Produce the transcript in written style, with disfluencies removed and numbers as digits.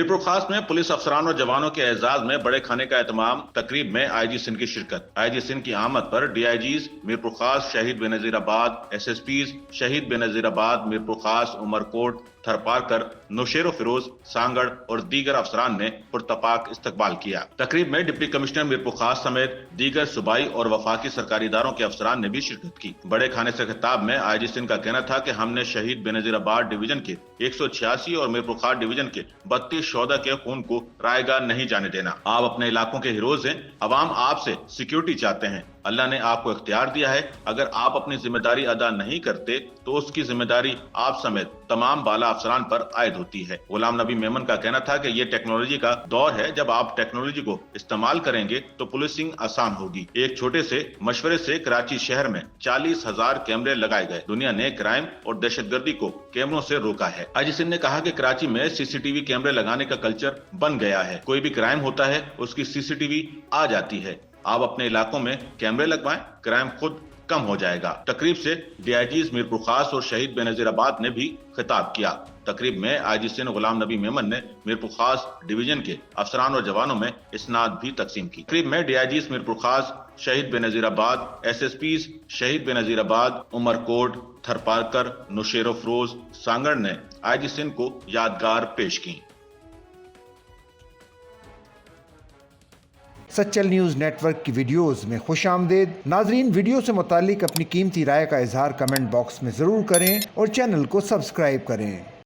میرپور خاص میں پولیس افسران اور جوانوں کے اعزاز میں بڑے کھانے کا اہتمام، تقریب میں آئی جی سندھ کی شرکت۔ آئی جی سندھ کی آمد پر ڈی آئی جیز میرپور خاص شہید بے نظیر آباد، ایس ایس پیز شہید بے نظیر آباد، میرپور خاص، عمرکوٹ، تھرپارکر، نوشیر و فیروز، سانگڑ اور دیگر افسران نے پرتپاک استقبال کیا۔ تقریب میں ڈپٹی کمشنر میرپور خاص سمیت دیگر صوبائی اور وفاقی سرکاری اداروں کے افسران نے بھی شرکت کی۔ بڑے کھانے سے خطاب میں آئی جی سندھ کا کہنا تھا کہ ہم نے شہید بے نظیر آباد ڈویژن کے 186 اور میرپور خاص ڈویژن کے 32 شہداء کے خون کو رائے گاہ نہیں جانے دینا۔ آپ اپنے علاقوں کے ہیروز ہیں، عوام آپ سے سیکیورٹی چاہتے ہیں۔ اللہ نے آپ کو اختیار دیا ہے، اگر آپ اپنی ذمہ داری ادا نہیں کرتے تو اس کی ذمہ داری آپ سمیت تمام بالا افسران پر عائد ہوتی ہے۔ غلام نبی میمن کا کہنا تھا کہ یہ ٹیکنالوجی کا دور ہے، جب آپ ٹیکنالوجی کو استعمال کریں گے تو پولیسنگ آسان ہوگی۔ ایک چھوٹے سے مشورے سے کراچی شہر میں 40,000 کیمرے لگائے گئے۔ دنیا نے کرائم اور دہشت گردی کو کیمروں سے روکا ہے۔ آئی جی سندھ نے کہا کہ کراچی میں سی سی ٹی وی کیمرے لگانے کا کلچر بن گیا ہے، کوئی بھی کرائم ہوتا ہے اس کی سی سی ٹی وی آ جاتی ہے۔ آپ اپنے علاقوں میں کیمرے لگوائیں، کرائم خود کم ہو جائے گا۔ تقریب سے ڈی آئی جیز میرپور خاص اور شہید بے نظیر آباد نے بھی خطاب کیا۔ تقریب میں آئی جی سندھ غلام نبی میمن نے میرپور خاص ڈویژن کے افسران اور جوانوں میں اسناد بھی تقسیم کی۔ تقریب میں ڈی آئی جیز میرپور خاص شہید بے نظیر آباد، ایس ایس پیز شہید بے نظیر آباد، عمرکوٹ، تھرپارکر، نوشیر و فیروز، سانگڑ نے آئی جی سندھ کو یادگار پیش کی۔ سچل نیوز نیٹ ورک کی ویڈیوز میں خوش آمدید۔ ناظرین، ویڈیو سے متعلق اپنی قیمتی رائے کا اظہار کمنٹ باکس میں ضرور کریں اور چینل کو سبسکرائب کریں۔